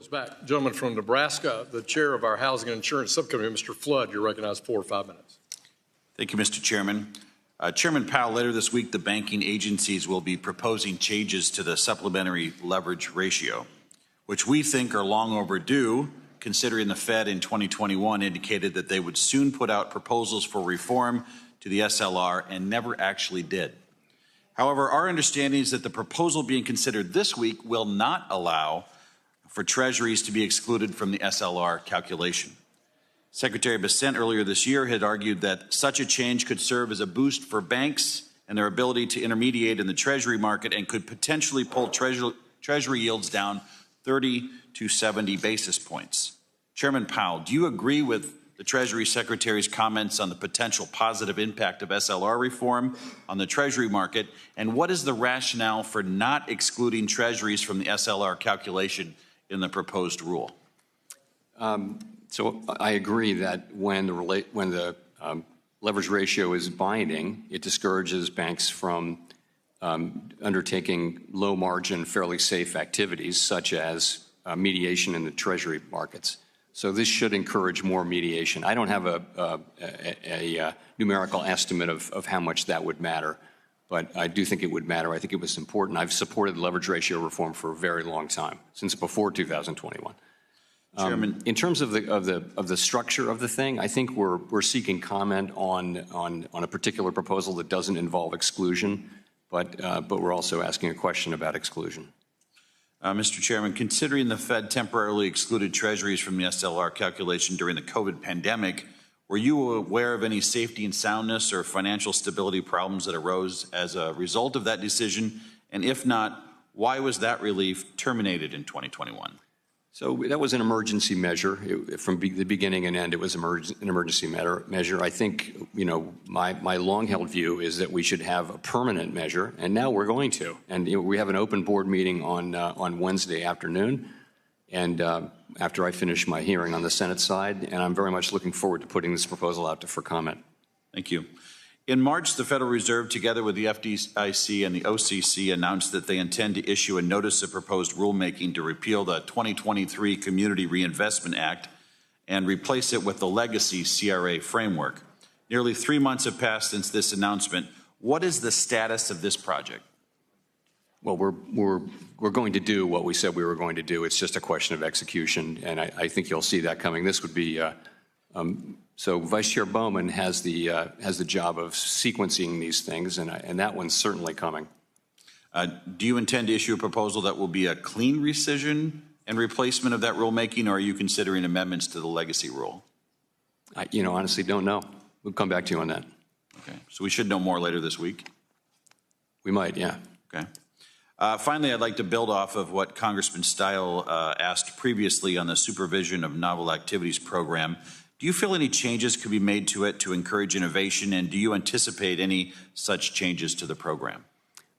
It's back. Gentleman from Nebraska, the chair of our Housing and Insurance Subcommittee, Mr. Flood, you're recognized 4 or 5 minutes. Thank you, Mr. Chairman. Chairman Powell, later this week, the banking agencies will be proposing changes to the supplementary leverage ratio, which we think are long overdue, considering the Fed in 2021 indicated that they would soon put out proposals for reform to the SLR and never actually did. However, our understanding is that the proposal being considered this week will not allow for treasuries to be excluded from the SLR calculation. Secretary Bessent earlier this year had argued that such a change could serve as a boost for banks and their ability to intermediate in the treasury market and could potentially pull treasury yields down 30 to 70 basis points. Chairman Powell, do you agree with the Treasury Secretary's comments on the potential positive impact of SLR reform on the Treasury market? And what is the rationale for not excluding treasuries from the SLR calculation in the proposed rule? So I agree that when the leverage ratio is binding, it discourages banks from undertaking low margin, fairly safe activities such as mediation in the Treasury markets. So this should encourage more mediation. I don't have a numerical estimate of how much that would matter, but I do think it would matter. I think it was important. I've supported leverage ratio reform for a very long time, since before 2021. Chairman, in terms of the structure of the thing, I think we're seeking comment on a particular proposal that doesn't involve exclusion, but we're also asking a question about exclusion. Mr. Chairman, considering the Fed temporarily excluded treasuries from the SLR calculation during the COVID pandemic, were you aware of any safety and soundness or financial stability problems that arose as a result of that decision? And if not, why was that relief terminated in 2021? So that was an emergency measure. From the beginning and end, it was an emergency measure. I think, my long-held view is that we should have a permanent measure, and now we're going to. And we have an open board meeting on Wednesday afternoon, and after I finish my hearing on the Senate side, and I'm very much looking forward to putting this proposal out for comment. Thank you. In March, the Federal Reserve, together with the FDIC and the OCC, announced that they intend to issue a notice of proposed rulemaking to repeal the 2023 Community Reinvestment Act and replace it with the legacy CRA framework. Nearly 3 months have passed since this announcement. What is the status of this project? Well, we're going to do what we said we were going to do. It's just a question of execution, and I think you'll see that coming. This would be so Vice Chair Bowman has the job of sequencing these things, and that one's certainly coming. Do you intend to issue a proposal that will be a clean rescission and replacement of that rulemaking, or are you considering amendments to the legacy rule? I honestly don't know. We'll come back to you on that. Okay, so we should know more later this week? We might, yeah. Okay. Finally, I'd like to build off of what Congressman Stile asked previously on the Supervision of Novel Activities program. Do you feel any changes could be made to it to encourage innovation, and do you anticipate any such changes to the program?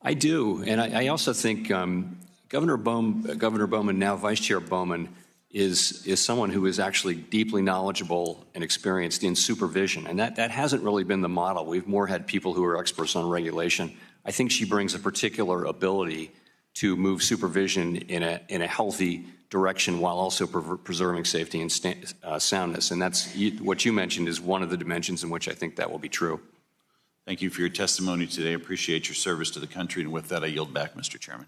I do, and I also think Governor Bowman, now Vice Chair Bowman, is someone who is actually deeply knowledgeable and experienced in supervision, and that hasn't really been the model. We've more had people who are experts on regulation. I think she brings a particular ability to move supervision in a healthy direction while also preserving safety and soundness. And that's what you mentioned is one of the dimensions in which I think that will be true. Thank you for your testimony today. I appreciate your service to the country. And with that, I yield back, Mr. Chairman.